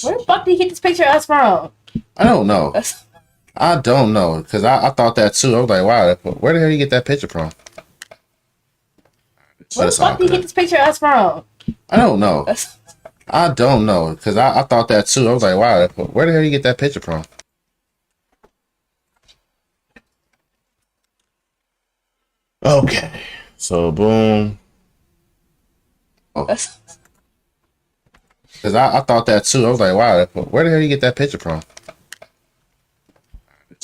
Where the fuck did he get this picture of us from? I don't know. I don't know. Because I thought that too. I was like, wow, where the hell did you get that picture from? Where the fuck did he get this picture of us from? I don't know. I don't know. Because I thought that too. I was like, wow, where the hell did you get that picture from? Okay. So, boom. Oh. Because I thought that too. I was like, wow, where the hell did you get that picture from?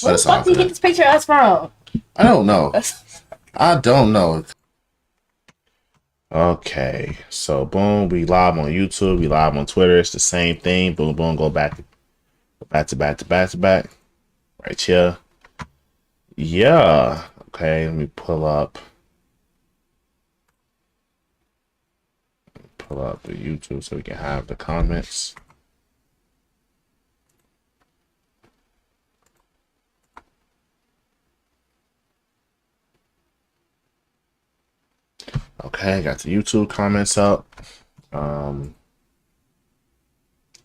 Where the fuck did he get this picture of us from? I don't know. I don't know. Okay. So, boom. We live on YouTube. We live on Twitter. It's the same thing. Boom, boom. Go back to back. Right here. Yeah. Okay. Let me pull up the YouTube so we can have the comments. Okay, got the YouTube comments up. Let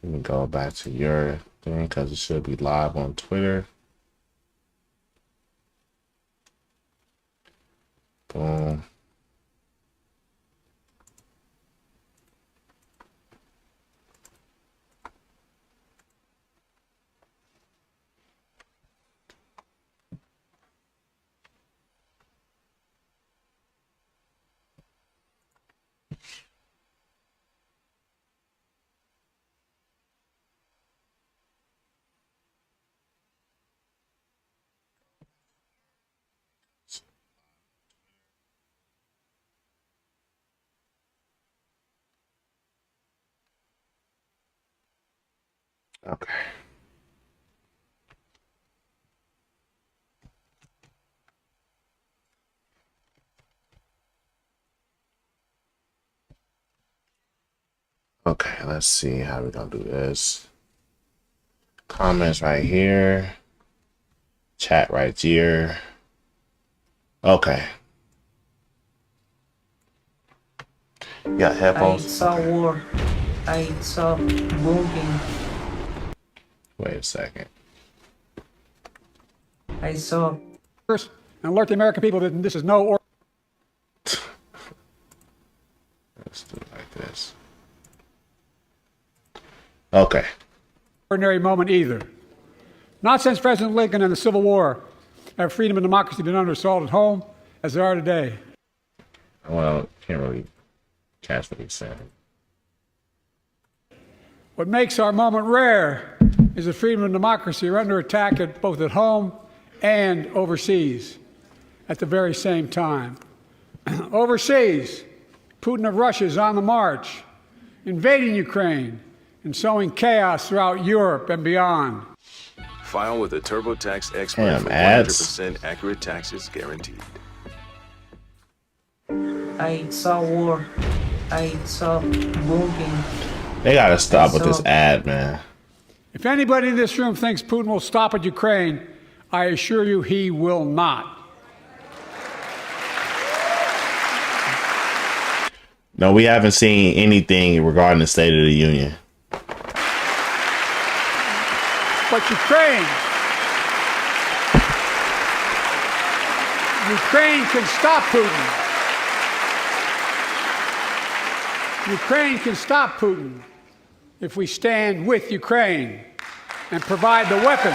me go back to your thing because it should be live on Twitter. Boom. Okay. Okay, let's see how we're gonna do this. Comments right here. Chat right here. Okay. You got headphones? I saw war. I saw bombing. Wait a second. I saw. And alert the American people that this is no or. Let's do it like this. Okay. Ordinary moment either. Not since President Lincoln and the Civil War have freedom and democracy been under assault at home as they are today. Well, can't really catch what he's saying. What makes our moment rare is that freedom and democracy are under attack both at home and overseas at the very same time. Overseas, Putin of Russia is on the march, invading Ukraine and sowing chaos throughout Europe and beyond. File with a TurboTax expert for 100% accurate taxes guaranteed. I saw war. I saw bombing. They gotta stop with this ad, man. If anybody in this room thinks Putin will stop at Ukraine, I assure you he will not. No, we haven't seen anything regarding the State of the Union. But Ukraine can stop Putin. Ukraine can stop Putin if we stand with Ukraine and provide the weapons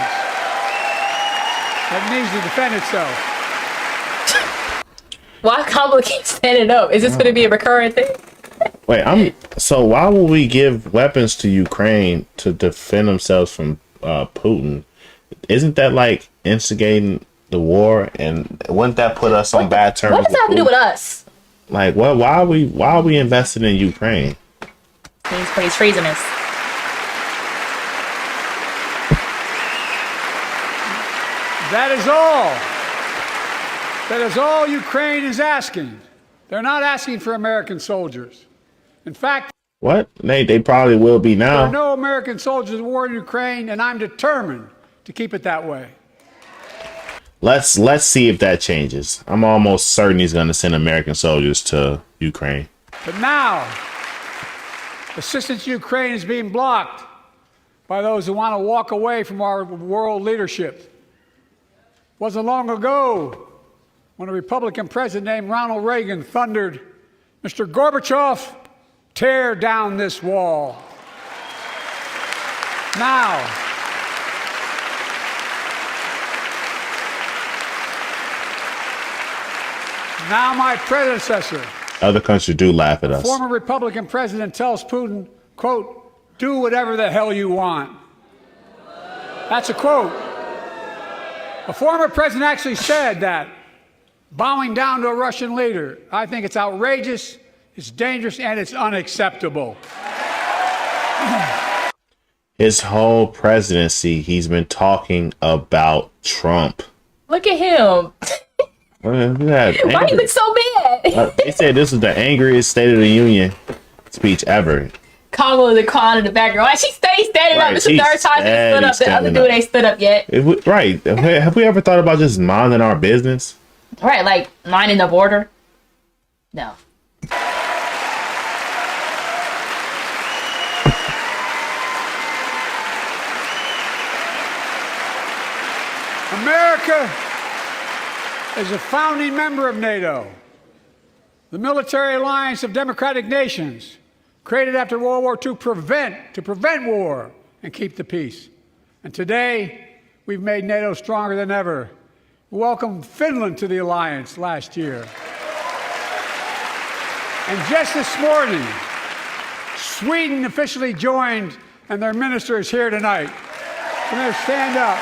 that needs to defend itself. Why complicate standing up? Is this going to be a recurring thing? Wait, so why would we give weapons to Ukraine to defend themselves from Putin? Isn't that like instigating the war, and wouldn't that put us on bad terms? What does that have to do with us? Like, what? Why are we invested in Ukraine? He's treasonous. That is all. That is all Ukraine is asking. They're not asking for American soldiers. In fact, what? They probably will be now. there are no American soldiers at war in Ukraine, and I'm determined to keep it that way. Let's see if that changes. I'm almost certain he's going to send American soldiers to Ukraine. But now, assistance to Ukraine is being blocked by those who want to walk away from our world leadership. Wasn't long ago when a Republican president named Ronald Reagan thundered, "Mr. Gorbachev, tear down this wall." Now, my predecessor, Other countries do laugh at us. former Republican president, tells Putin, quote, "Do whatever the hell you want." That's a quote. A former president actually said that, bowing down to a Russian leader. I think it's outrageous, it's dangerous, and it's unacceptable. His whole presidency, he's been talking about Trump. Look at him. Why you look so mad? They said this was the angriest State of the Union speech ever. Kamala the clown in the background. Why she stays standing up? It's the third time she stood up. The other dude ain't stood up yet. Right. Have we ever thought about just minding our business? Right, like minding the border? No. America is a founding member of NATO, the military alliance of democratic nations created after World War II to prevent war and keep the peace. And today, we've made NATO stronger than ever. We welcomed Finland to the alliance last year. And just this morning, Sweden officially joined, and their minister is here tonight. Come here, stand up.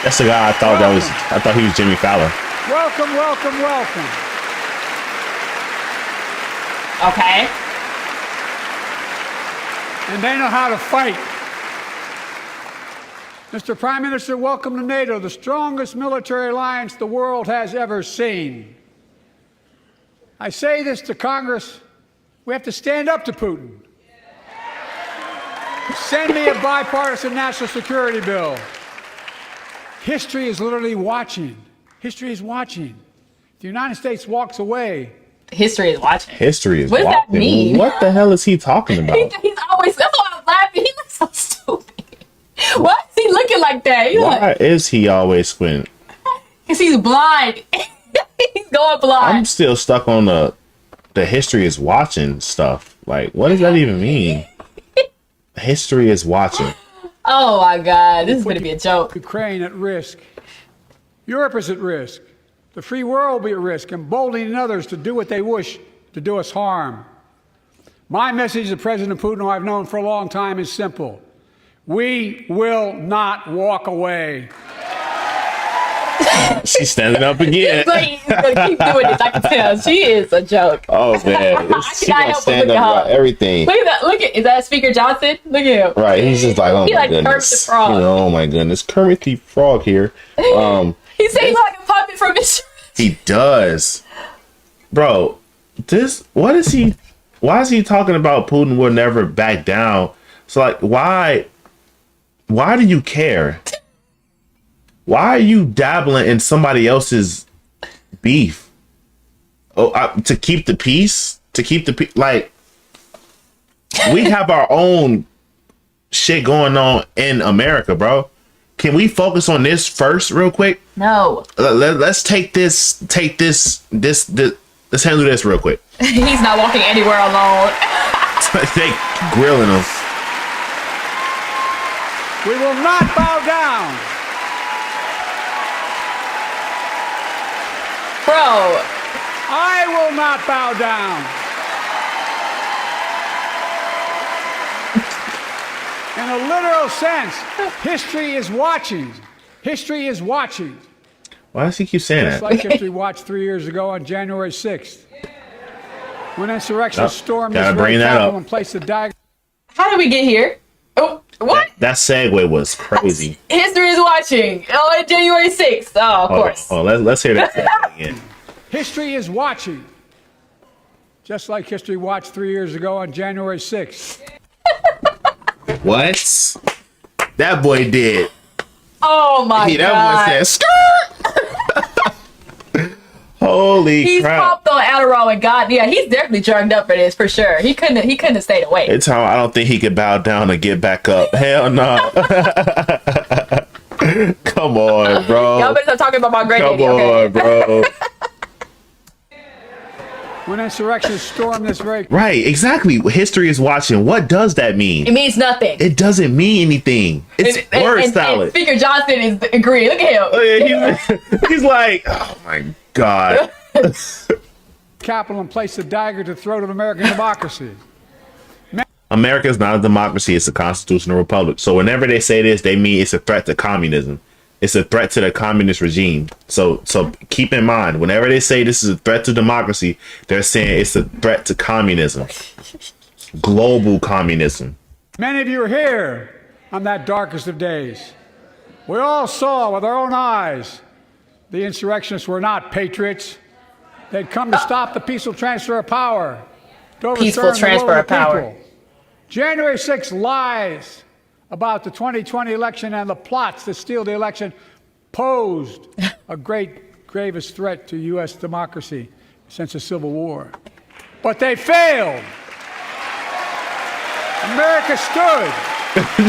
That's the guy I thought he was Jimmy Fallon. Welcome, welcome, welcome. Okay. And they know how to fight. Mr. Prime Minister, welcome to NATO, the strongest military alliance the world has ever seen. I say this to Congress, we have to stand up to Putin. Send me a bipartisan national security bill. History is literally watching. History is watching. If the United States walks away, history is watching. History is what watching. What does that mean? What the hell is he talking about? He's always, that's why I'm laughing. He looks so stupid. Why is he looking like that? Why is he always squinting? Because he's blind. He's going blind. I'm still stuck on the history is watching stuff. Like, what does that even mean? History is watching. Oh my God, this is going to be a joke. Ukraine at risk. Europe is at risk. The free world will be at risk, emboldening others to do what they wish to do us harm. My message to President Putin, who I've known for a long time, is simple. We will not walk away. She's standing up again. He's going to keep doing this. I can tell. She is a joke. Oh, man. She's going to stand up about everything. Look at that. Look at, is that Speaker Johnson? Look at him. Right. He's just like, oh, he my like goodness. Kermit the Frog. Oh, my goodness. Kermit the Frog here. He seems like a puppet from his. He does. Bro, why is he talking about Putin will never back down? So, like, why do you care? Why are you dabbling in somebody else's beef? To keep the peace? Like, we have our own shit going on in America, bro. Can we focus on this first real quick? No. Let's take this, let's handle this real quick. He's not walking anywhere alone. They grilling him. We will not bow down. Bro. I will not bow down. In a literal sense, history is watching. History is watching. Why does he keep saying Just that? like history watched 3 years ago on January 6th. When insurrectionists stormed this very Capitol and placed the dagger. How did we get here? Oh, what? That segue was crazy. History is watching. Oh, January 6th. Oh, of course. Oh, let's hear that again. History is watching. Just like history watched 3 years ago on January 6th. What? That boy did. Oh my God. That boy said, skirt! Holy he's crap. popped on Adderall and God, yeah, he's definitely drugged up for this for sure. He couldn't have stayed away. It's how I don't think he could bow down and get back up. Hell no. Come on, bro. Y'all better stop talking about my granddaddy. Come Okay? on, bro. When insurrectionists stormed this very Right, exactly. History is watching. What does that mean? It means nothing. It doesn't mean anything. It's word salad. And Speaker Johnson is agreeing. Look at him. Oh, yeah, he's like, oh my God. Capitol and placed a dagger to the throat of American democracy. America is not a democracy. It's a constitutional republic. So whenever they say this, they mean it's a threat to communism. It's a threat to the communist regime. So keep in mind, whenever they say this is a threat to democracy, they're saying it's a threat to communism. Global communism. Many of you are here on that darkest of days. We all saw with our own eyes the insurrectionists were not patriots. They'd come to stop the peaceful transfer of power. To Peaceful overturn the transfer will of of the power. people. January 6th lies about the 2020 election and the plots to steal the election posed a gravest threat to U.S. democracy since the Civil War. But they failed. America stood.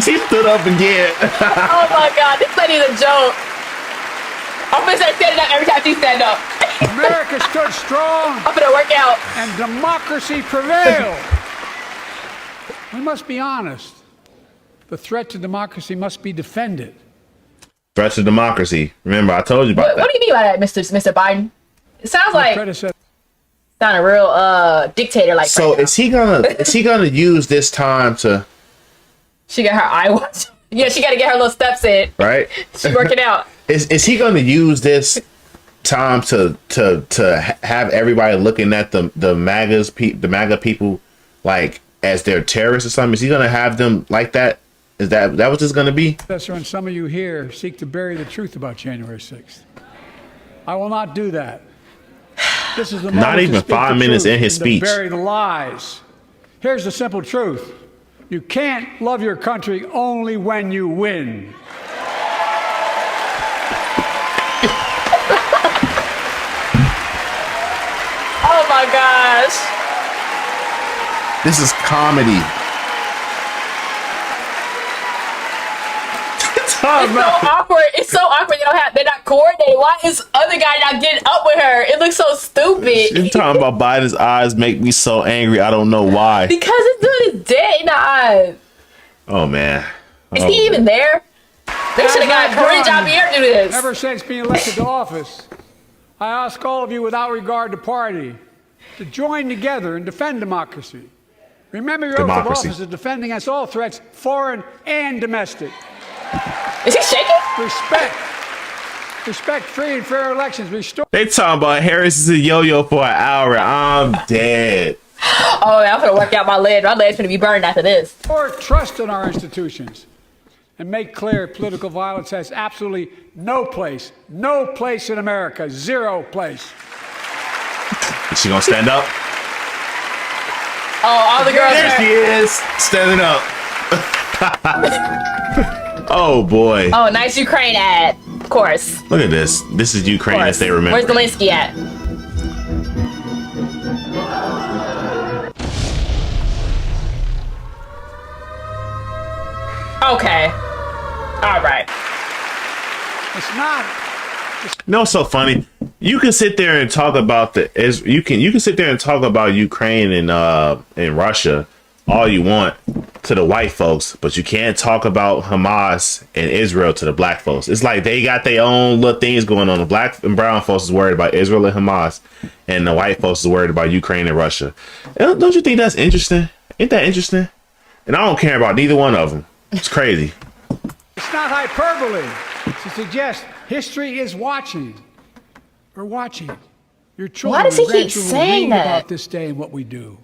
She stood up again. Oh my God, this lady's a joke. I'm gonna start standing up every time she stand up. America stood strong. I'm gonna work out. And democracy prevailed. We must be honest. The threat to democracy must be defended. Threat to democracy. Remember, I told you about that. What do you mean by that, Mr. Biden? It sounds like sound a real dictator like. So right is he gonna use this time to? She got her eye watch. Yeah, she got to get her little steps in. Right. She's working out. Is he gonna use this time to have everybody looking at the MAGA people like as their terrorists or something? Is he gonna have them like that? Is that what this is gonna be? Professor, and some of you here seek to bury the truth about January 6th. I will not do that. This is the moment Not to even speak 5 the minutes truth in his and to speech. bury the lies. Here's the simple truth. You can't love your country only when you win. Oh my gosh. This is comedy. It's so awkward. It's so awkward. They're not coordinating. Why is other guy not getting up with her? It looks so stupid. You're talking about Biden's eyes make me so angry. I don't know why. Because this dude is dead in the eyes. Oh man. Is he even there? They should have got Karine Jean-Pierre to do this. Ever since being elected to office, I ask all of you without regard to party to join together and defend democracy. Remember your oath of office is defending against all threats, foreign and domestic. Is he shaking? Respect free and fair elections. Restore. They talking about Harris is a yo-yo for an hour. I'm dead. Oh, I'm gonna work out my leg. My leg's gonna be burned after this. Restore trust in our institutions and make clear political violence has absolutely no place in America, zero place. Is she gonna stand up? Oh, all the girls. There she is, standing up. Oh boy. Oh, nice Ukraine ad. Of course. Look at this. This is Ukraine as they remember. Where's Zelensky at? Okay. All right. It's not. No, it's so funny. You can sit there and talk about you can sit there and talk about Ukraine and Russia all you want to the white folks, but you can't talk about Hamas and Israel to the black folks. It's like they got their own little things going on. The black and brown folks is worried about Israel and Hamas, and the white folks is worried about Ukraine and Russia. Don't you think that's interesting? Ain't that interesting? And I don't care about neither one of them. It's crazy. It's not hyperbole to suggest history is watching. We're watching. Your children Why does he and keep grandchildren saying read that? about this day and what we do.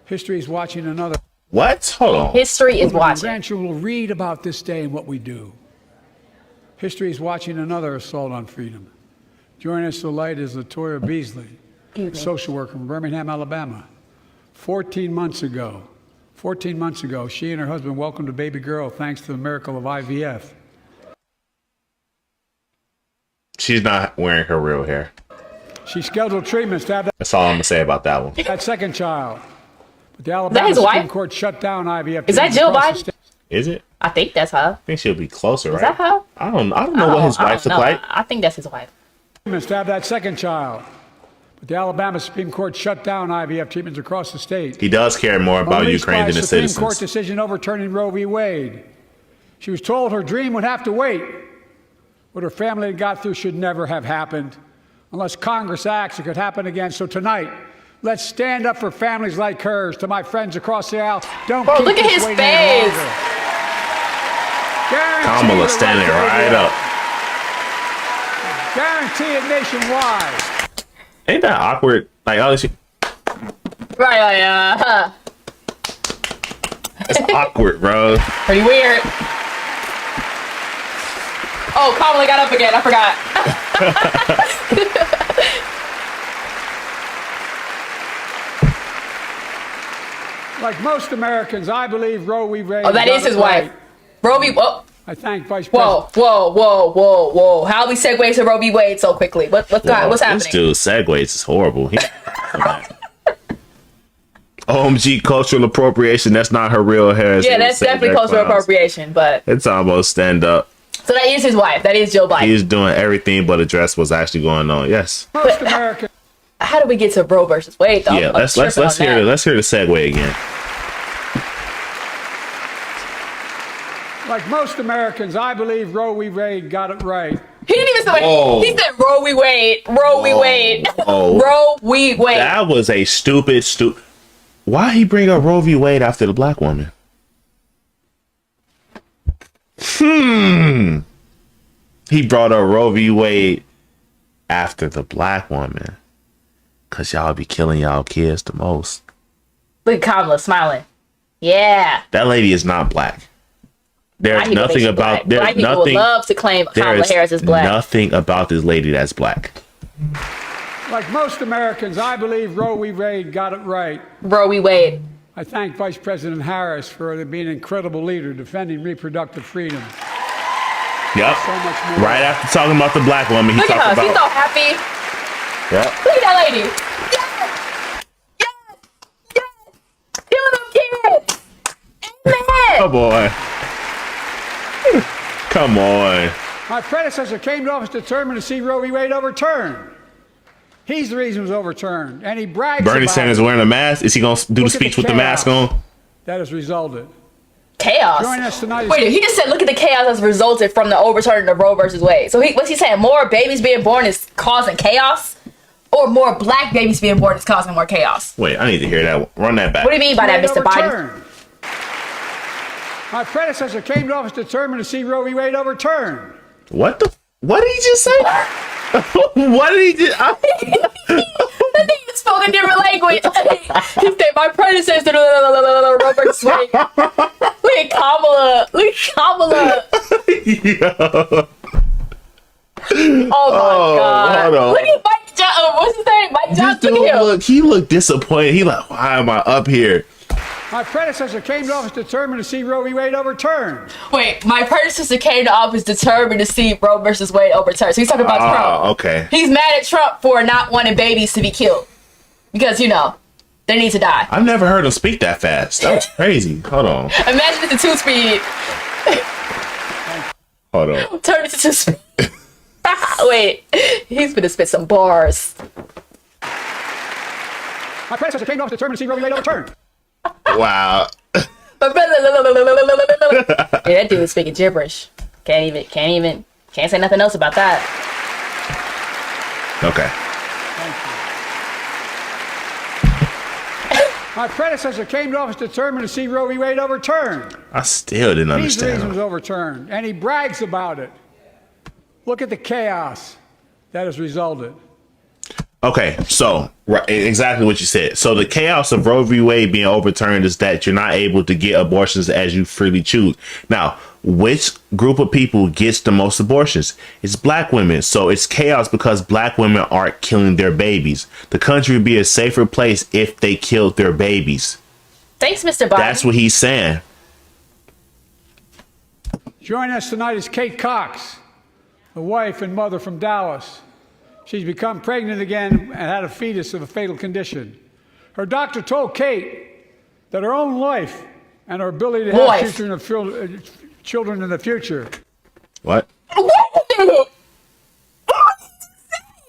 History is watching another. What? Hold on. History is Your watching. grandchildren will read about this day and what we do. History is watching another assault on freedom. Joining us tonight is Latoya Beasley, a social worker from Birmingham, Alabama. 14 months ago, she and her husband welcomed a baby girl thanks to the miracle of IVF. She's not wearing her real hair. She scheduled treatments to have That's all I'm gonna say about that one. that second child. But the that Alabama his Supreme wife? Court shut down IVF. Is that treatments Jill across the Biden? state. Is it? I think that's her. I think she'll be closer, right? Is that her? I don't know what his wife look like. I think that's his wife. Treatments to have that second child. But the Alabama Supreme Court shut down IVF treatments across the state. He does care more about Released Ukraine by than a the Supreme Court citizens. decision overturning Roe v. Wade. She was told her dream would have to wait. What her family had got through should never have happened. Unless Congress acts, it could happen again. So tonight, let's stand up for families like hers. To my friends across the aisle, don't Bro, keep look at this his waiting any face. longer. Guarantee Kamala the standing right to right IVF. up. Guarantee it nationwide. Ain't that awkward? Like all this shit. Right. It's awkward, bro. Pretty weird. Oh, Kamala got up again. I forgot. Like most Americans, I believe Roe v. Wade. Oh, that got is his it wife. right. Roe v. Whoa, I thank Vice President. whoa. How we segue to Roe v. Wade so quickly? What's Wow, happening? This dude segues is horrible. OMG cultural appropriation. That's not her real hair. as Yeah, they would that's say definitely back cultural clowns. appropriation. But It's almost stand up. so that is his wife. That is Joe Biden. He's doing everything but address what's actually going on. Yes. Most Americans. How do we get to Roe versus Wade though? Yeah. I'm Let's tripping on hear that. let's hear the segue again. Like most Americans, I believe Roe v. Wade got it right. He didn't even say. Whoa. He said Roe v. Wade. Roe v. Wade. Whoa. Roe v. Wade. That was a stupid. Why he bring up Roe v. Wade after the black woman? He brought up Roe v. Wade after the black woman. Cause y'all be killing y'all kids the most. Look at Kamala smiling. Yeah. That lady is not black. There's Black people nothing think she's about black. Black people would nothing. love to claim Kamala There's Harris is black. nothing about this lady that's black. Like most Americans, I believe Roe v. Wade got it right. Roe v. Wade. I thank Vice President Harris for being an incredible leader defending reproductive freedom. Yep. So much more. Right after talking about the black woman, he Look talked at her. about. She's so happy. Yep. Look at that lady. Yes. Kill them kids. Amen. Come on. Come on. My predecessor came to office determined to see Roe v. Wade overturned. He's the reason it was overturned, and he brags Bernie about Sanders it. wearing a mask. Is he gonna do the Look at speech the with the mask chaos. on? That has resulted. Chaos. Join us tonight. Wait, he just said, look at the chaos that's resulted from the overturning of Roe versus Wade. So what's he saying? More babies being born is causing chaos? Or more black babies being born is causing more chaos? Wait, I need to hear that. Run that back. What do you mean by that, Wade Mr. Biden? overturned. My predecessor came to office determined to see Roe v. Wade overturned. What the? What did he just say? What did he just? I think you spoke a different language. He said, my predecessor, Roe versus Wade. Look at Kamala. Look at Kamala. Oh my God. hold on. Look at Mike Johnson. What's his name? Mike This Johnson. dude Look at him. he looked disappointed. He like, why am I up here? My predecessor came to office determined to see Roe v. Wade overturned. Wait, my predecessor came to office determined to see Roe versus Wade overturned. So he's talking about Trump. Oh, okay. He's mad at Trump for not wanting babies to be killed. Because, you know, they need to die. I've never heard him speak that fast. That was crazy. Hold on. Imagine it's a 2-speed. Hold on. Turn it to 2-speed. Wait, he's gonna spit some bars. My predecessor came to office determined to see Roe v. Wade overturned. Wow. Yeah, that dude is speaking gibberish. Can't say nothing else about that. Okay. My predecessor came to office determined to see Roe v. Wade overturned. I still didn't He's the reason it was understand. overturned, and he brags about it. Look at the chaos that has resulted. Okay, so right, exactly what you said. So the chaos of Roe v. Wade being overturned is that you're not able to get abortions as you freely choose. Now, which group of people gets the most abortions? It's black women. So it's chaos because black women aren't killing their babies. The country would be a safer place if they killed their babies. Thanks, Mr. Biden. That's what he's saying. Joining us tonight is Kate Cox, the wife and mother from Dallas. She's become pregnant again and had a fetus of a fatal condition. Her doctor told Kate that her own life and her ability to have children in the future. What? Wait a minute. What did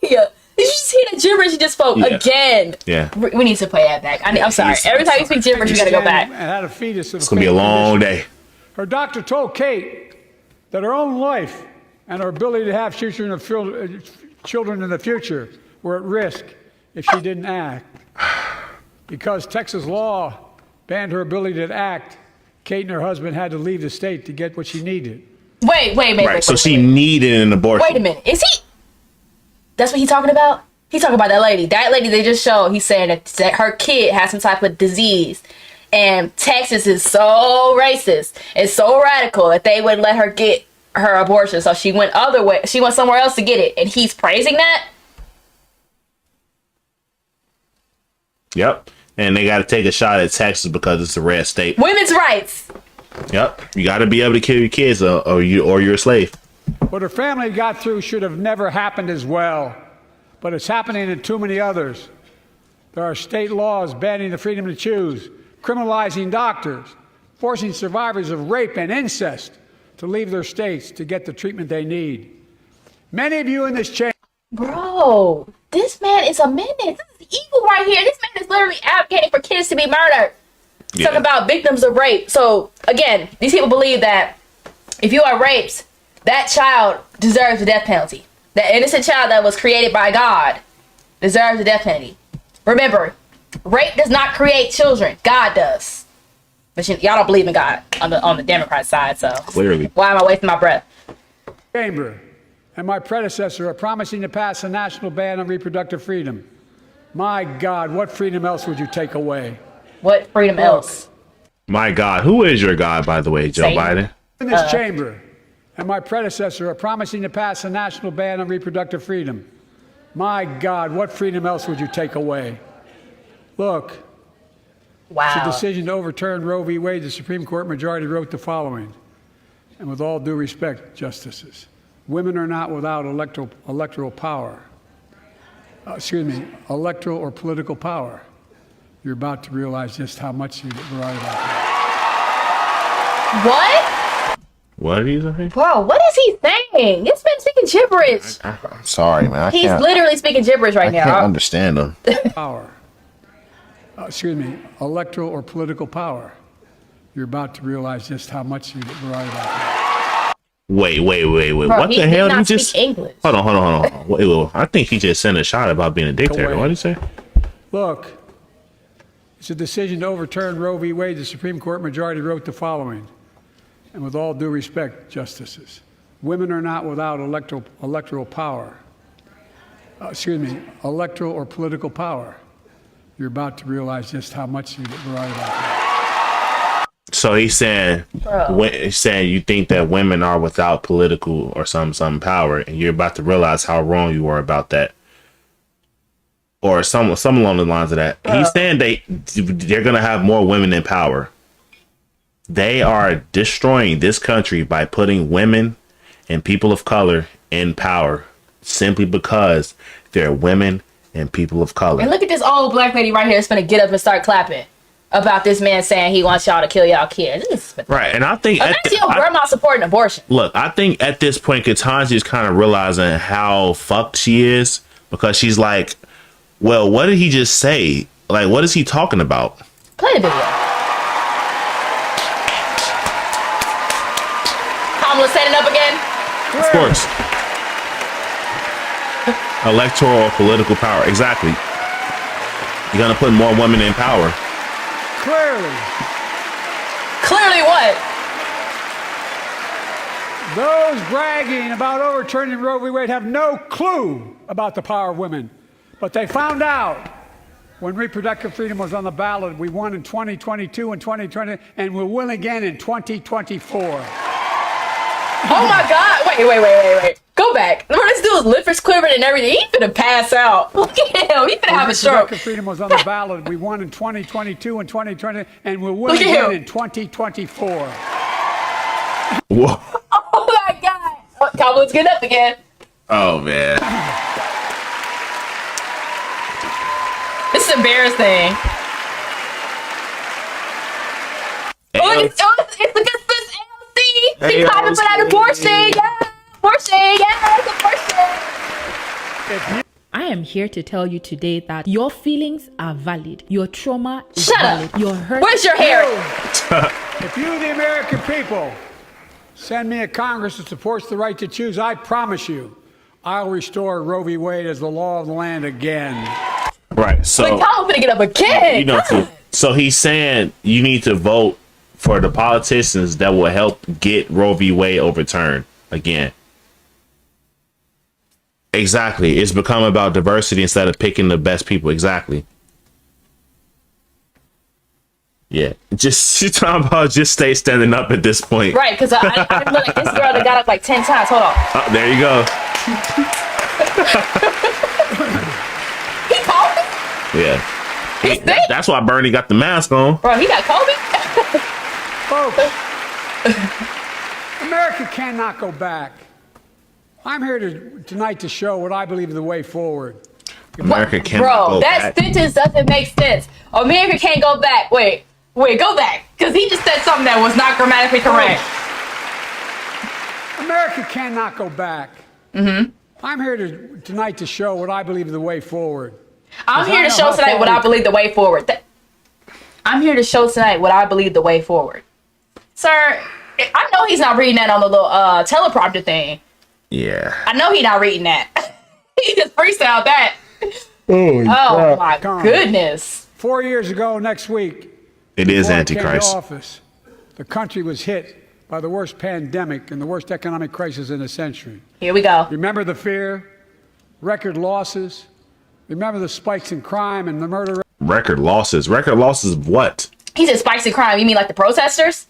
you say? Did you just hear that gibberish you just spoke again? Yeah. We need to play that back. I'm sorry. Every time you speak gibberish, you gotta go back. And had a fetus of It's gonna be a long day. Her doctor told Kate that her own life and her ability to have children in the future were at risk if she didn't act. Because Texas law banned her ability to act, Kate and her husband had to leave the state to get what she needed. Wait. So she needed an abortion. Wait a minute. Is he? That's what he's talking about? He's talking about that lady. That lady they just showed. He's saying that her kid has some type of disease. And Texas is so racist and so radical that they wouldn't let her get her abortion. So she went other way. She went somewhere else to get it. And he's praising that? Yep. And they got to take a shot at Texas because it's a red state. Women's rights. Yep. You got to be able to kill your kids or you're a slave. What her family got through should have never happened as well. But it's happening in too many others. There are state laws banning the freedom to choose, criminalizing doctors, forcing survivors of rape and incest to leave their states to get the treatment they need. Many of you in this chamber... Bro, this man is a menace. This is evil right here. This man is literally advocating for kids to be murdered. Yeah. Talking about victims of rape. So, again, these people believe that if you are raped, that child deserves the death penalty. That innocent child that was created by God deserves the death penalty. Remember, rape does not create children. God does. But y'all don't believe in God on the Democrat side, so Clearly. why am I wasting my breath? Chamber and my predecessor are promising to pass a national ban on reproductive freedom. My God, what freedom else would you take away? What freedom else? My God. Who is your God, by the way, Joe Satan. Biden? In this chamber and my predecessor are promising to pass a national ban on reproductive freedom. My God, what freedom else would you take away? Look, it's a Wow. decision to overturn Roe v. Wade. The Supreme Court majority wrote the following, and with all due respect, justices, women are not without electoral power. Electoral or political power. You're about to realize just how much you were right about that. What? What are you saying? Bro, what is he saying? This man speaking gibberish. I'm sorry, man. He's literally speaking gibberish right I can't now. understand them. Power. Electoral or political power. You're about to realize just how much you were right about that. Wait. Bro, What he the hell? did Did not you speak just... English. Hold on. Wait. I think he just sent a shot about being a dictator. What did he say? Look, it's a decision to overturn Roe v. Wade. The Supreme Court majority wrote the following, and with all due respect, justices, women are not without electoral power. Electoral or political power. You're about to realize just how much you were right about that. So he's saying, you think that women are without political or some power, and you're about to realize how wrong you are about that, or some along the lines of that. He's saying they're gonna have more women in power. They are destroying this country by putting women and people of color in power simply because they're women and people of color. And look at this old black lady right here that's gonna get up and start clapping about this man saying he wants y'all to kill y'all kids. Right, and I think that's your grandma supporting abortion. Look, I think at this point, Ketanji is kind of realizing how fucked she is, because she's like, well, what did he just say? Like, what is he talking about? Play the video. Kamala setting up again? Of course. Electoral or political power. Exactly. You're going to put more women in power. Clearly. Clearly what? Those bragging about overturning Roe v. Wade have no clue about the power of women. But they found out when reproductive freedom was on the ballot. We won in 2022 and 2020, and we'll win again in 2024. Oh my God. Wait. Go back. Remember, this dude's lip is quivering and everything. He finna pass out. Look at him. He finna have a stroke. Reproductive freedom was on the ballot. We won in 2022 and 2020, and we'll win again in 2024. Whoa. Oh my God. Kamala's getting up again. Oh, man. embarrassing. Oh, it's against AOC. She clapping for that abortion. Yeah, abortion. Yeah, abortion. I am here to tell you today that your feelings are valid. Your trauma is Shut valid. up. Your hurt. Where's your hair? If you, the American people, send me a Congress that supports the right to choose, I promise you, I'll restore Roe v. Wade as the law of the land again. Right. So Like, I'm gonna get up again. you know, so he's saying you need to vote for the politicians that will help get Roe v. Wade overturned again. Exactly. It's become about diversity instead of picking the best people. Exactly. Yeah. Just she's talking about just stay standing up at this point. Right, because I feel like this girl that got up like 10 times. Hold on. Oh, there you go. He called me? Yeah. He's thick. That's why Bernie got the mask on. Bro, he got Kobe? Folks, America cannot go back. I'm here tonight to show what I believe is the way forward. America can't Bro, go that back. sentence doesn't make sense. America can't go back. Wait, go back. Because he just said something that was not grammatically correct. America cannot go back. Mm-hmm. I'm here tonight to show what I believe is the way forward. I'm here to show tonight what I believe the way forward. I'm here to show tonight what I believe the way forward. Sir, I know he's not reading that on the little teleprompter thing. Yeah. I know he's not reading that. He just freestyled that. Oh My goodness. 4 years ago next week, it is before I came to Antichrist. office, the country was hit by the worst pandemic and the worst economic crisis in a century. Here we go. Remember the fear, record losses. Remember the spikes in crime and the murder. Record losses. Record losses of what? He said spicy crime. You mean like the protesters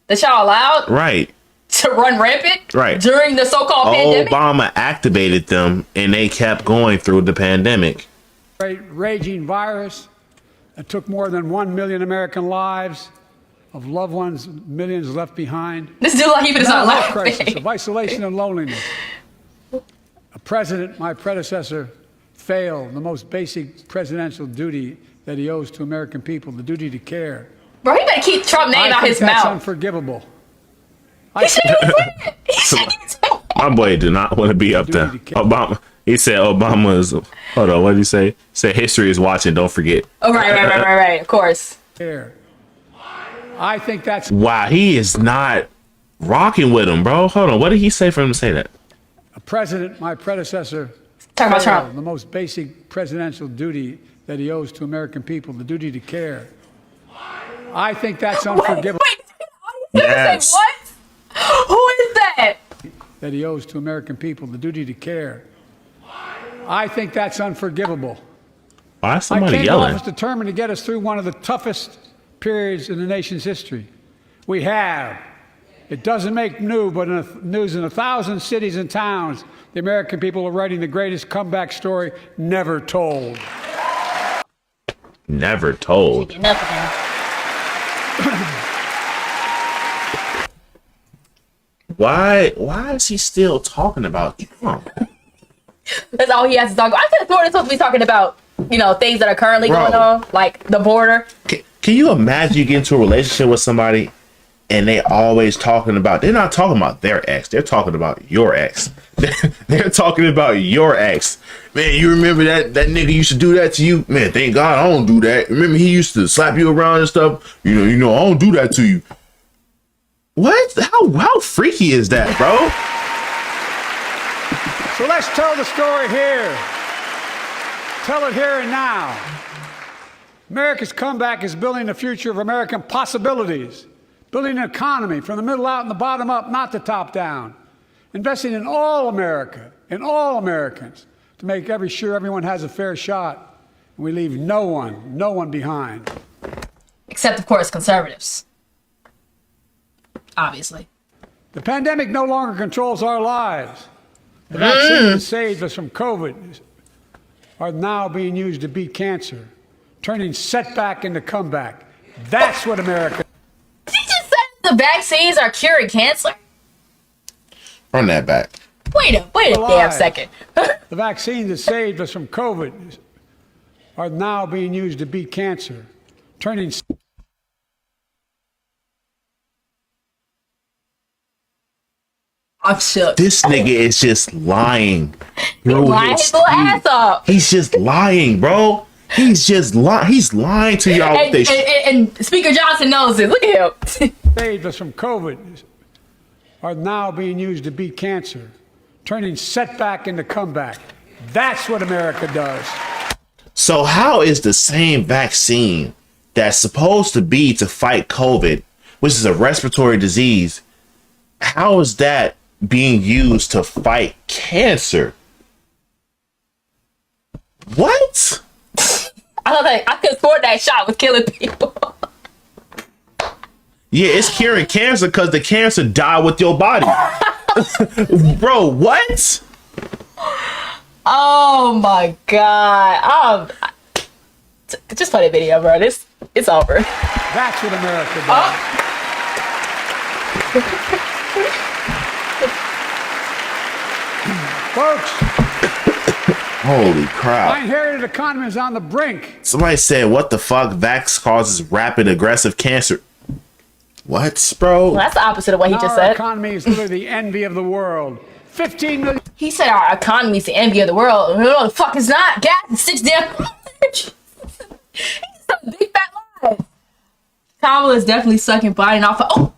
that y'all allowed Right. to run rampant Right. during the so-called pandemic? Obama activated them and they kept going through the pandemic. Raging virus that took more than 1 million American lives, of loved ones, millions left behind. This dude like he was not Mental health crisis laughing. of isolation and loneliness. A president, my predecessor, failed the most basic presidential duty that he owes to American people, the duty to care. Bro, he better keep Trump name out I think his that's mouth. unforgivable. He said he was saying. He said he was saying. My boy did not want to be up there. Obama. He said Obama's. Hold on. What did he say? He said history is watching. Don't forget. Oh, right. Of course. Care. I think that's Wow. He is not rocking with him, bro. Hold on. What did he say for him to say that? a president, my predecessor, Talking about failed Trump. the most basic presidential duty that he owes to American people, the duty to care. I think that's unforgivable. Wait. Yes. Say what? Who is that? That he owes to American people, the duty to care. I think that's unforgivable. Why is I somebody came to yelling? office determined to get us through one of the toughest periods in the nation's history. We have. It doesn't make news in 1,000 cities and towns. The American people are writing the greatest comeback story never told. Never told. Enough of him. Why is he still talking about Trump? That's all he has to talk about. I could have thought it's supposed to be talking about, things that are currently Bro. going on, like the border. Can you imagine you get into a relationship with somebody and they always talking about, they're not talking about their ex, they're talking about your ex. They're talking about your ex. Man, you remember that nigga used to do that to you? Man, thank God I don't do that. Remember he used to slap you around and stuff? I don't do that to you. What? How freaky is that, bro? So let's tell the story here. Tell it here and now. America's comeback is building the future of American possibilities, building an economy from the middle out and the bottom up, not the top down, investing in all America, in all Americans, to make sure everyone has a fair shot, and we leave no one behind. Except, of course, conservatives. Obviously. The pandemic no longer controls our lives. The vaccine that saved us from COVID are now being used to beat cancer, turning setback into comeback. That's what America. Did you just say the vaccines are curing cancer? Run that back. Wait a damn second. The vaccine that saved us from COVID are now being used to beat cancer, turning I'm shook. This nigga is just lying. He lying his little ass off. He's just lying, bro. He's just lying. He's lying to y'all. And Speaker Johnson knows it. Look at him. saves us from COVID are now being used to beat cancer, turning setback into comeback. That's what America does. So how is the same vaccine that's supposed to be to fight COVID, which is a respiratory disease, how is that being used to fight cancer? What? I thought I could afford that shot was killing people. Yeah, it's curing cancer because the cancer died with your body. Bro, what? Oh my god. Just play the video, bro. It's over. That's what America does. Folks, Holy crap. my inherited economy is on the brink. Somebody said, what the fuck? Vax causes rapid aggressive cancer. What, bro? Well, that's the opposite of what he just Our said. economy is literally the envy of the world. 15 million He said our economy is the envy of the world. No, the fuck it's not. Gas is $6 damn. He's a big fat lie. Kamala is definitely sucking Biden off. Oh,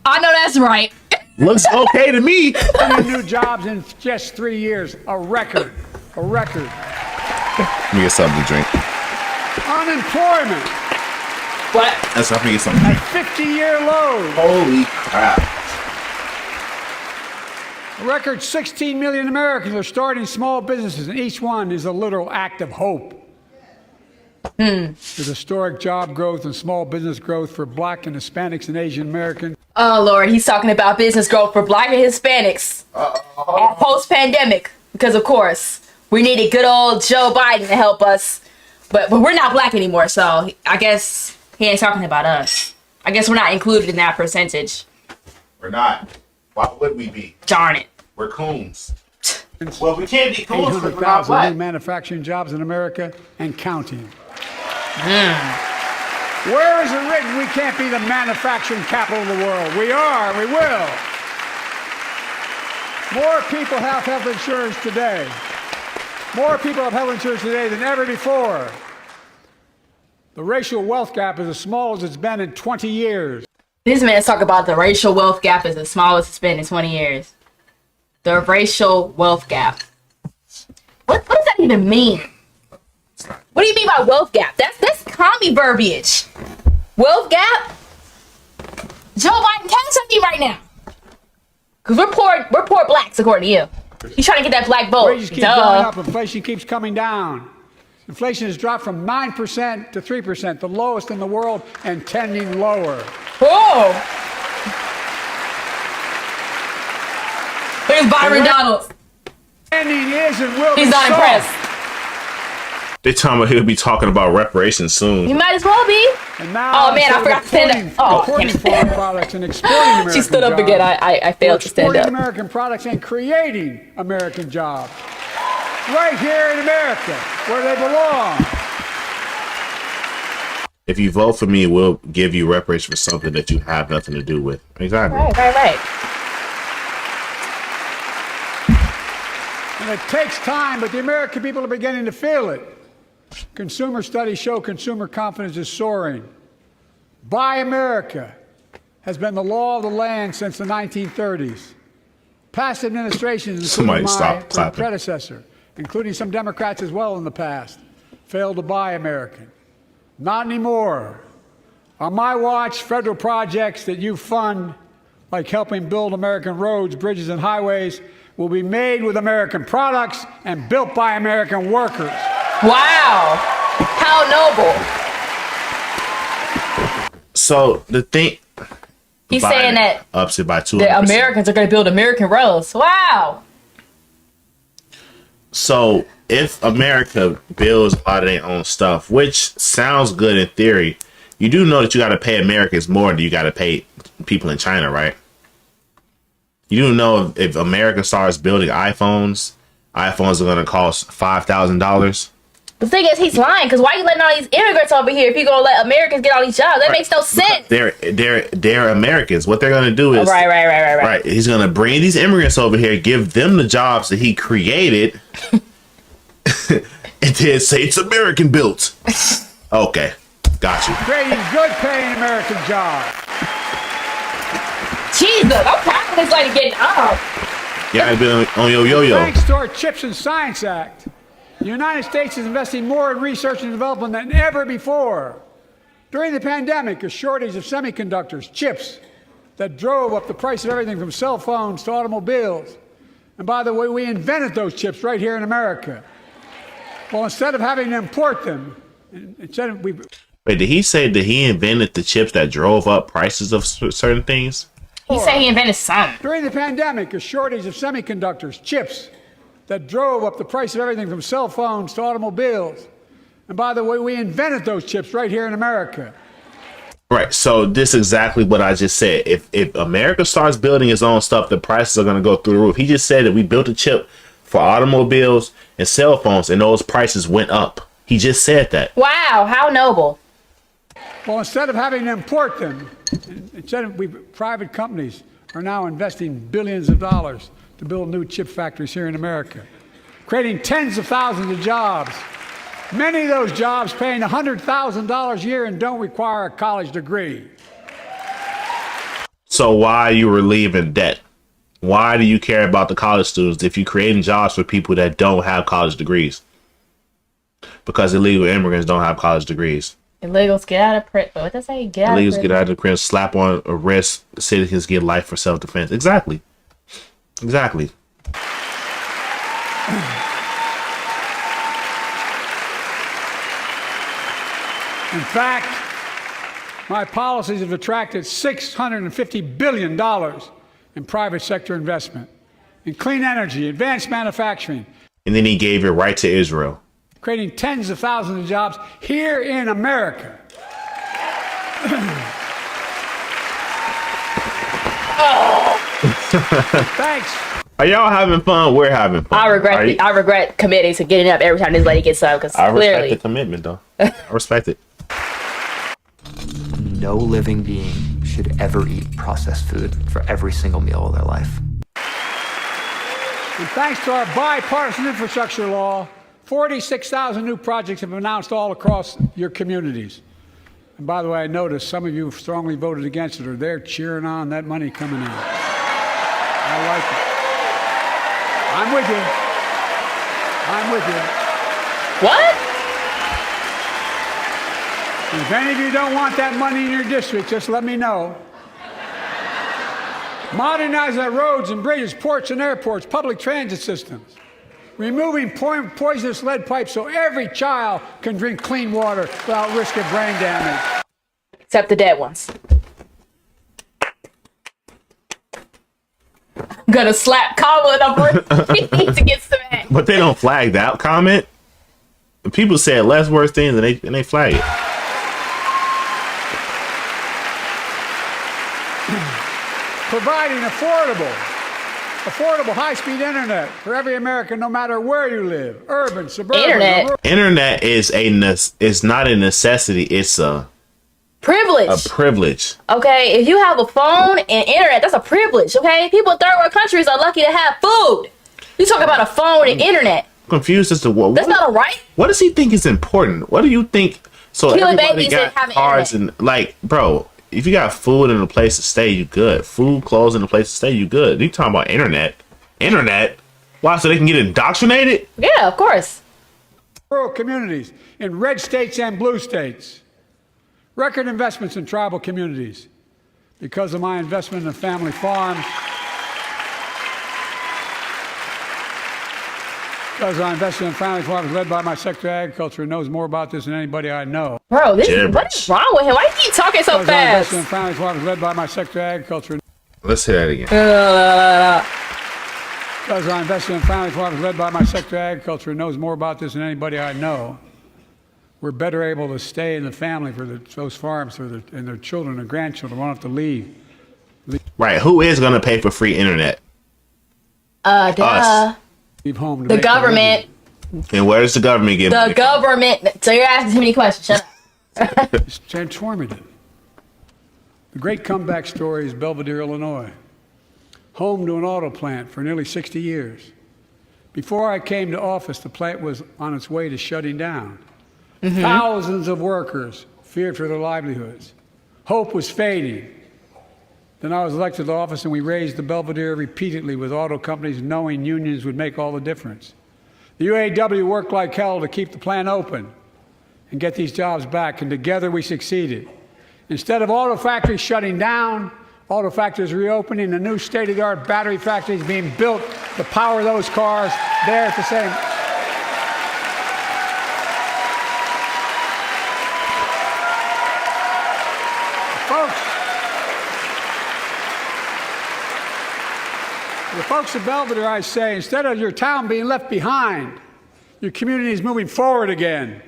I know that's right. Looks okay to me. new jobs in just 3 years. A record. A record. Let me get something to drink. Unemployment What? That's let me get something. at 50-year lows. Holy crap. A record 16 million Americans are starting small businesses, and each one is a literal act of hope. There's historic job growth and small business growth for Black and Hispanics and Asian Americans. Oh Lord, he's talking about business growth for Black and Hispanics post-pandemic, because of course we needed good old Joe Biden to help us, but we're not Black anymore, so I guess he ain't talking about us. I guess we're not included in that percentage. We're not. Why would we be? Darn it. We're coons. Well, we can't be coons because we're not 800,000 black. new manufacturing jobs in America and counting. Where is it written we can't be the manufacturing capital of the world? We are, we will. More people have health insurance today. More people have health insurance today than ever before. The racial wealth gap is as small as it's been in 20 years. This man's talking about the racial wealth gap is the smallest it's been in 20 years. The racial wealth gap. What does that even mean? What do you mean by wealth gap? That's commie verbiage. Wealth gap? Joe Biden, cash at me right now. Cause we're poor Blacks according to you. He's trying to get that black vote. Wages keep going up, inflation keeps coming down. Inflation has dropped from 9% to 3%, the lowest in the world and tending lower. Whoa! Here's Byron Donalds. Tending is and will He's be not so. impressed. They talking about he'll be talking about reparations soon. You might as well be. And now, Oh, man, I forgot to stand up. Oh, importing damn it. foreign products and exporting American She stood up jobs. again. I failed to stand Exporting up. American products and creating American jobs. Right here in America, where they belong. If you vote for me, we'll give you reparations for something that you have nothing to do with. Exactly. Right. And it takes time, but the American people are beginning to feel it. Consumer studies show consumer confidence is soaring. Buy America has been the law of the land since the 1930s. Past administrations, Somebody including stop my clapping. predecessor, including some Democrats as well in the past, failed to buy American. Not anymore. On my watch, federal projects that you fund, like helping build American roads, bridges, and highways, will be made with American products and built by American workers. Wow. How noble. So the thing, He's Biden saying that ups it by 200%. the Americans are going to build American roads. Wow. So if America builds a lot of their own stuff, which sounds good in theory, you do know that you got to pay Americans more than you got to pay people in China, right? You do know if America starts building iPhones, iPhones are gonna cost $5,000. The thing is, he's lying. Because why you letting all these immigrants over here if you gonna let Americans get all these jobs? That makes no sense. They're Americans. What they're gonna do is right. He's gonna bring these immigrants over here, give them the jobs that he created, and then say it's American built. Okay, got you. Creating good paying American jobs. Jesus, I'm tired of this lady getting up. You gotta be on your yo-yo. Thanks to our CHIPS and Science Act, the United States is investing more in research and development than ever before. During the pandemic, a shortage of semiconductors, chips, that drove up the price of everything from cell phones to automobiles. And by the way, we invented those chips right here in America. Well, instead of having to import them, Wait, did he say that he invented the chips that drove up prices of certain things? He said he invented some. During the pandemic, a shortage of semiconductors, chips, that drove up the price of everything from cell phones to automobiles. And by the way, we invented those chips right here in America. Right. So this is exactly what I just said. If America starts building its own stuff, the prices are going to go through the roof. He just said that we built a chip for automobiles and cell phones, and those prices went up. He just said that. Wow, how noble. Well, instead of having to import them, private companies are now investing billions of dollars to build new chip factories here in America, creating tens of thousands of jobs. Many of those jobs paying $100,000 a year and don't require a college degree. So why are you relieving debt? Why do you care about the college students if you're creating jobs for people that don't have college degrees? Because illegal immigrants don't have college degrees. Illegals get out of prison. What does that say? Illegals get out of prison, slap on arrest, citizens get life for self-defense. Exactly. Exactly. In fact, my policies have attracted $650 billion in private sector investment in clean energy, advanced manufacturing. And then he gave it right to Israel, creating tens of thousands of jobs here in America. Thanks. Are y'all having fun? We're having fun. I regret committing to getting up every time this lady gets up because I clearly. respect the commitment, though. I respect it. No living being should ever eat processed food for every single meal of their life. And thanks to our bipartisan infrastructure law, 46,000 new projects have been announced all across your communities. And by the way, I noticed some of you strongly voted against it, or they're cheering on that money coming in. I like it. I'm with you. I'm with you. What? If any of you don't want that money in your district, just let me know. Modernizing our roads and bridges, ports and airports, public transit systems. Removing poisonous lead pipes so every child can drink clean water without risk of brain damage. Except the dead ones. I'm gonna slap Kamala number. He needs to get smacked. But they don't flag that comment. People said less worse things and they flag it. Providing affordable high-speed internet for every American, no matter where you live, urban, suburban. Internet is not a necessity. It's a privilege. A privilege. Okay, if you have a phone and internet, that's a privilege. Okay, people in third world countries are lucky to have food. You talk about a phone and internet. I'm confused as to what. That's not a right. What does he think is important? What do you think? So killing everybody babies got and having cars internet. and like, bro. If you got food and a place to stay, you good. Food, clothes, and a place to stay, you good. You talking about internet? Internet? Why? So they can get indoctrinated? Yeah, of course. Rural communities in red states and blue states. Record investments in tribal communities. Because of my investment in family farms. Because I invested in family farms led by my Secretary of Agriculture, who knows more about this than anybody I know. Bro, what is wrong with him? Why do you keep talking so fast? I invested in family farms led by my Secretary of Agriculture. Let's hear that again. Because I invested in family farms led by my Secretary of Agriculture, who knows more about this than anybody I know. We're better able to stay in the family for those farms and their children and grandchildren won't have to leave. Right. Who is going to pay for free internet? Duh. leave home to The make a government. And where does the government get The money? government. So you're asking too many questions. Shut up. It's transformative. The great comeback story is Belvedere, Illinois, home to an auto plant for nearly 60 years. Before I came to office, the plant was on its way to shutting down. Thousands of workers feared for their livelihoods. Hope was fading. Then I was elected to office, and we raised the Belvedere repeatedly with auto companies, knowing unions would make all the difference. The UAW worked like hell to keep the plant open and get these jobs back, and together we succeeded. Instead of auto factories shutting down, auto factories reopening, a new state-of-the-art battery factory is being built to power those cars there at the same. The folks of Belvedere, I say, instead of your town being left behind, your community is moving forward again.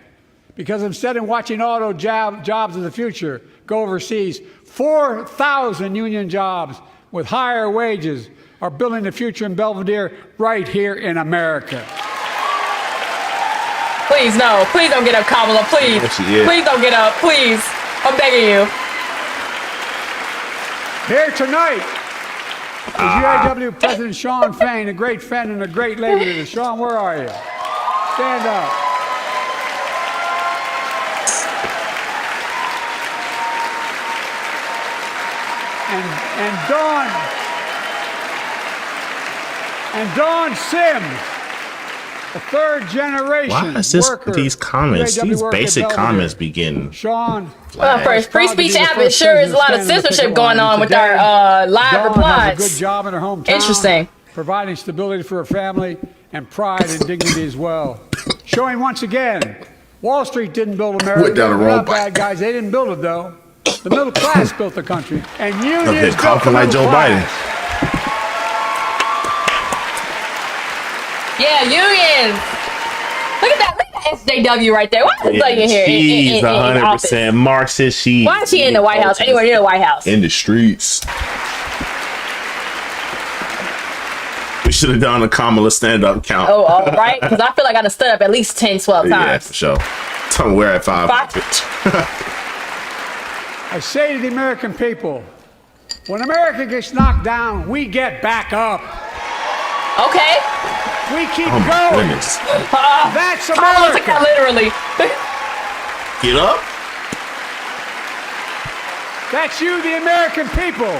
Because instead of watching auto jobs of the future go overseas, 4,000 union jobs with higher wages are building the future in Belvedere right here in America. Please, no. Please don't get up, Kamala. Please. Yes, she is. Please don't get up. Please. I'm begging you. Here tonight is UAW President Shawn Fain, a great friend and a great labor leader. Shawn, where are you? Stand up. And Dawn Sims, a third generation Why is this worker, these comments? UAW These worker at basic Belvedere. comments begin. Shawn, Well, first, free proud to be speech the advocate first sure is a lot of president to stand in the censorship picket going line. on with Today, our live Dawn replies. has a good job in her hometown. Interesting. Providing stability for her family and pride and dignity as well. Showing once again, Wall Street didn't build America. Went down the They're wrong not bad guys. They didn't build it, though. The middle class built the country. And unions Okay, built the coughing like middle Joe class. Biden. Yeah, unions. Look at that. Look at that SJW right there. Why is this lady in here? She's in office? 100% Marxist. She Why is she in the White House? Anywhere near the White House? in the streets. We should have done a Kamala stand-up count. Oh, all right. Because I feel like I done stood up at least 10, 12 yeah, times. for sure. Tell me we're at 5. I say to the American people, when America gets knocked down, we get back up. Okay. We keep Oh my going. goodness. That's I don't take America. that literally. Get up. That's you, the American people.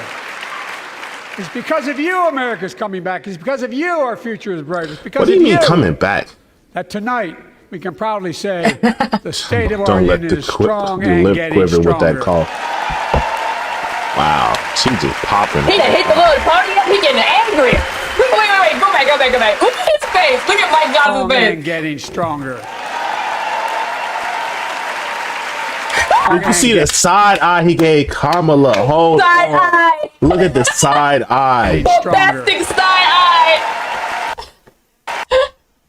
It's because of you America's coming back. It's because of you our future is bright. It's because What do you of mean coming back? that tonight we can proudly say the state of our Don't let union the, is strong the and lip getting quiver with stronger. that call. Wow, she just popping. He done hit the little podium. He getting angry. Wait. Go back. Look at his face. Look at Mike Johnson's Strong and face. getting stronger. You can see the side eye he gave Kamala. Hold Side on. eye. Look at the side eye. Bombastic side eye.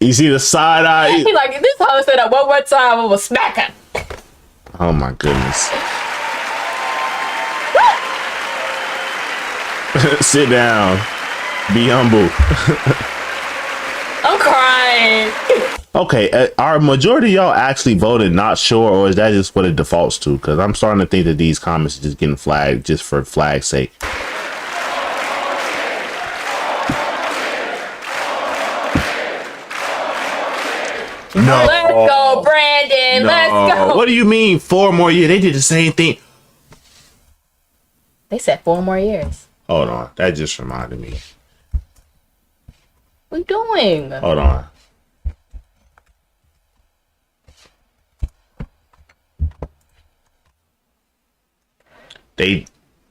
You see the side eye? He like, this hoe said that one more time, we will smack her. Oh my goodness. Sit down. Be humble. I'm crying. Okay, are majority of y'all actually voted not sure, or is that just what it defaults to? Because I'm starting to think that these comments are just getting flagged just for flag's sake. No. Let's go, Brandon. No. Let's go. What do you mean 4 more years? They did the same thing. They said 4 more years. Hold on. That just reminded me. What you doing? Hold on. They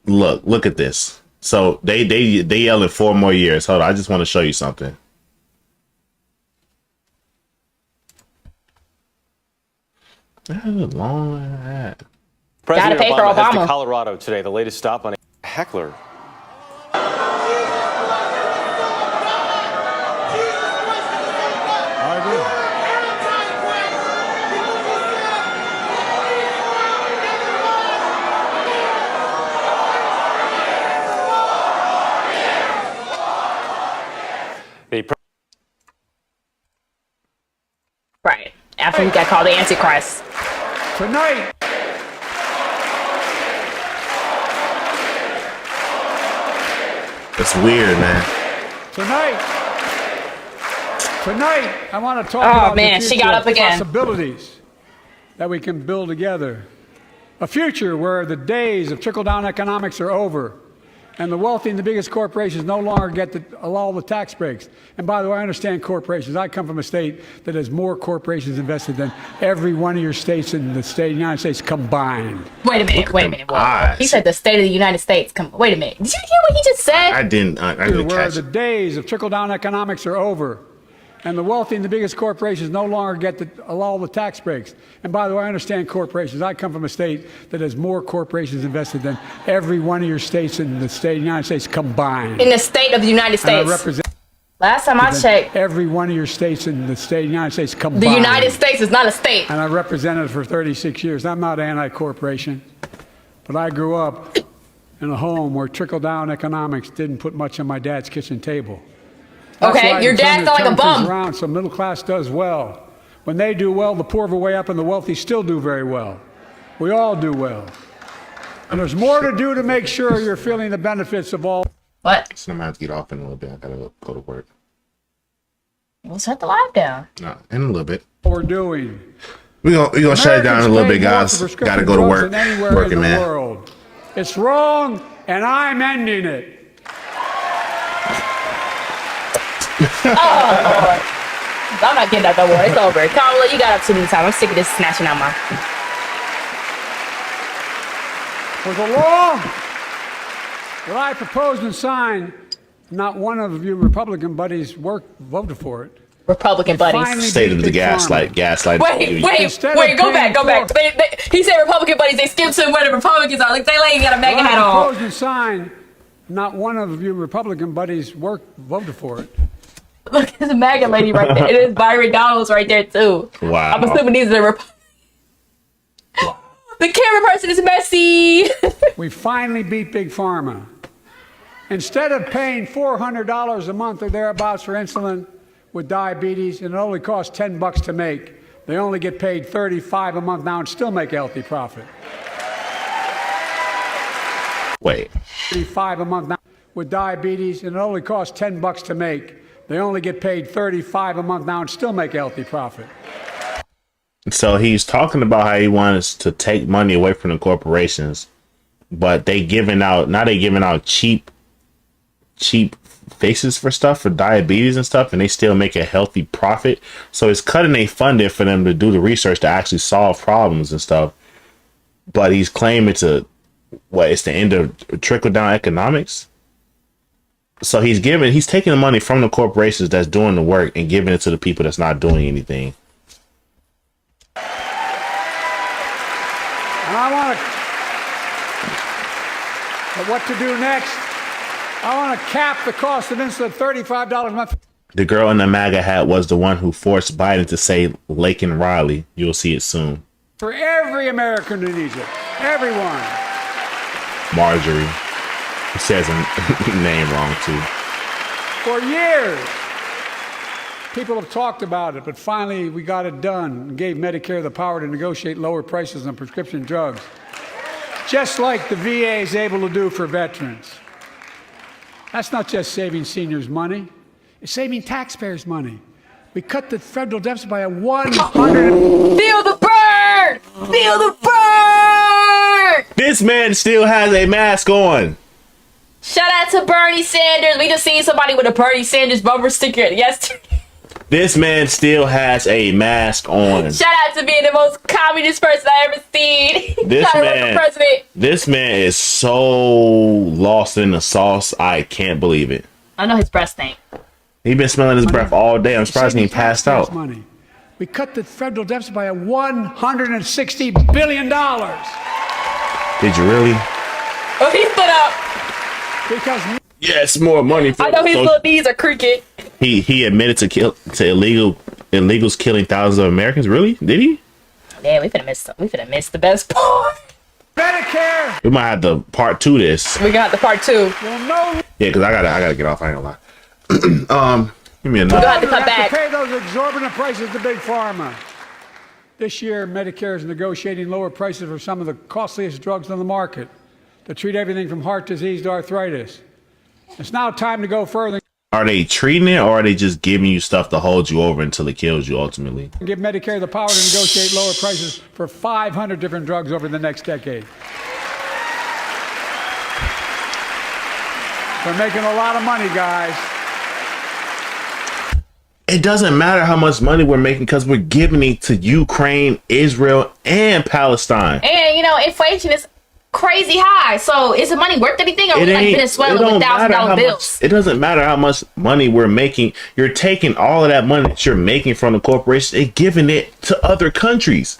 look at this. So they yelling 4 more years. Hold on, I just want to show you something. Long ad. Gotta President pay for Obama heads Obama. to Colorado today. The latest stop on a heckler. The he got called the Antichrist. Tonight, It's weird, man. Tonight, I want to talk about man, the she future got up again. possibilities that we can build together. A future where the days of trickle-down economics are over, and the wealthy and the biggest corporations no longer get all the tax breaks. And by the way, I understand corporations. I come from a state that has more corporations invested than every one of your states in the state of the United States combined. Wait a minute. Whoa. eyes. He said the state of the United States. Wait a minute. Did you hear what he just said? I didn't Where catch the it. days of trickle-down economics are over, and the wealthy and the biggest corporations no longer get all the tax breaks. And by the way, I understand corporations. I come from a state that has more corporations invested than every one of your states in the state of the United States combined. In the state of the United And I States. represent Last time I checked, every one of your states in the state of the United States combined. the United States is not a state. And I represented it for 36 years. I'm not anti-corporation, but I grew up in a home where trickle-down economics didn't put much on my dad's kitchen table. That's Okay, why your I'm trying dad's to not like a turn things bum. around so middle class does well. When they do well, the poor go way up and the wealthy still do very well. We all do well. And there's more to do to make sure you're feeling the benefits of all What? So I'm gonna have to get off in a little bit. I gotta go to work. We'll shut the live down. No, in a little bit. we're doing. We gonna shut it down in a little bit, guys. Gotta go to work. Working, man. World. It's wrong, and I'm ending it. I'm not getting out no more. It's over. Kamala, you got up too many times. I'm sick of this snatching out my. For the law that I proposed and signed, not one of you Republican buddies voted for it. Republican buddies. Finally State of beat the Big gaslight. Wait, Instead go of back. paying He said Republican buddies. They skipped to where the Republicans are. Like, they ain't got a mega Pharma. hat I on. proposed and signed, not one of you Republican buddies voted for it. Look, there's a MAGA lady right there. It is Byron Donalds right there, too. Wow. I'm assuming these are the The camera person is messy. We finally beat Big Pharma. Instead of paying $400 a month or thereabouts for insulin with diabetes, and it only costs $10 to make, they only get paid $35 a month now and still make a healthy profit. Wait. $35 a month now with diabetes, and it only costs $10 to make. They only get paid $35 a month now and still make a healthy profit. So he's talking about how he wants to take money away from the corporations, but they giving out cheap fixes for stuff for diabetes and stuff, and they still make a healthy profit. So it's cutting their funding for them to do the research to actually solve problems and stuff. But he's claiming it's the end of trickle down economics. So he's taking the money from the corporations that's doing the work and giving it to the people that's not doing anything. And I want to, but what to do next? I want to cap the cost of insulin at $35 a month. The girl in the MAGA hat was the one who forced Biden to say Laken Riley. You'll see it soon. For every American who needs it. Everyone. Marjorie. He says her name wrong too. For years, people have talked about it, but finally we got it done and gave Medicare the power to negotiate lower prices on prescription drugs, just like the VA is able to do for veterans. That's not just saving seniors money, it's saving taxpayers money. We cut the federal deficit by 100. Feel the burn! Feel the burn! This man still has a mask on. Shout out to Bernie Sanders. We just seen somebody with a Bernie Sanders bumper sticker yesterday. This man still has a mask on. Shout out to being the most communist person I ever seen. This Trying to run for president. This man is so lost in the sauce. I can't believe it. I know his breath stink. He been smelling his breath all day. I'm surprised he passed out. Money. We cut the federal deficit by $160 billion. Did you really? Oh, he stood up. Because Yes, more money. For I know his little knees are creaking. He admitted to illegals killing thousands of Americans. Really? Did he? Man, we finna miss the best part. Medicare. We might have to part 2 this. We got the part 2. Well, no. Yeah, because I gotta get off. I ain't gonna lie. Give me a We're gonna number. have to come We back. have to pay those exorbitant prices to Big Pharma. This year, Medicare is negotiating lower prices for some of the costliest drugs on the market to treat everything from heart disease to arthritis. It's now time to go further. Are they treating it, or are they just giving you stuff to hold you over until it kills you ultimately? Give Medicare the power to negotiate lower prices for 500 different drugs over the next decade. They're making a lot of money, guys. It doesn't matter how much money we're making because we're giving it to Ukraine, Israel, and Palestine. And, you know, inflation is crazy high. So is the money worth anything? Or It we like ain't- Venezuela it don't with matter how $1,000 much- bills? It doesn't matter how much money we're making. You're taking all of that money that you're making from the corporation and giving it to other countries.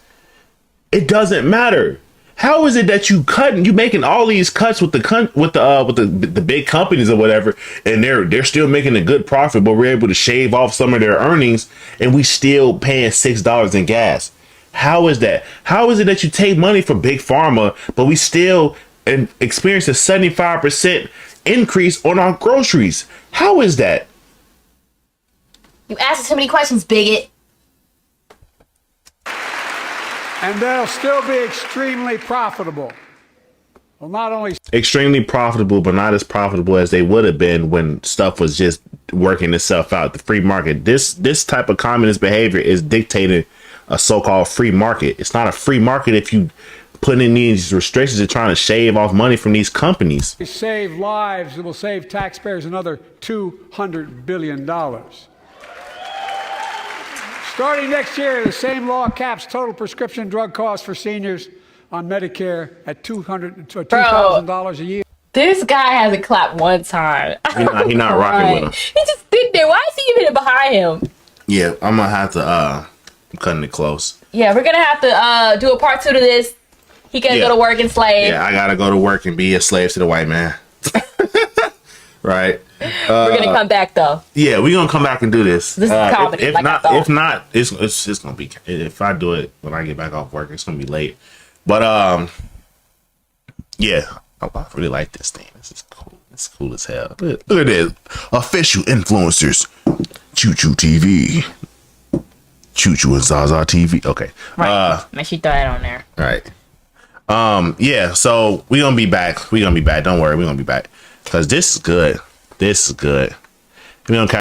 It doesn't matter. How is it that you making all these cuts with the big companies or whatever, and they're still making a good profit, but we're able to shave off some of their earnings, and we still paying $6 in gas? How is that? How is it that you take money from big pharma, but we still experience a 75% increase on our groceries? How is that? You ask too many questions, bigot. And they'll still be extremely profitable. Well, not only Extremely profitable, but not as profitable as they would have been when stuff was just working itself out. The free market. This type of communist behavior is dictating a so-called free market. It's not a free market if you put in these restrictions and trying to shave off money from these companies. save lives, it will save taxpayers another $200 billion. Starting next year, the same law caps total prescription drug costs for seniors on Medicare at $2,000 a year. This guy hasn't clapped one time. He not rocking with him. He just stood there. Why is he even behind him? Yeah, I'm gonna have to I'm cutting it close. Yeah, we're gonna have to do a part 2 to this. He gotta go to work and slave. Yeah, I gotta go to work and be a slave to the white man. Right. We're gonna come back though. Yeah, we're gonna come back and do this. This is comedy, If like I not, thought. it's gonna be. If I do it when I get back off work, it's gonna be late. But yeah, I really like this thing. This is cool. It's cool as hell. Look at this. Official influencers. Choo Choo TV. Choo Choo and Zaza TV. Okay. Right. Make sure you throw that on there. All right. Yeah, so we're gonna be back. Don't worry, we're gonna be back. Because this is good. This is good. We're gonna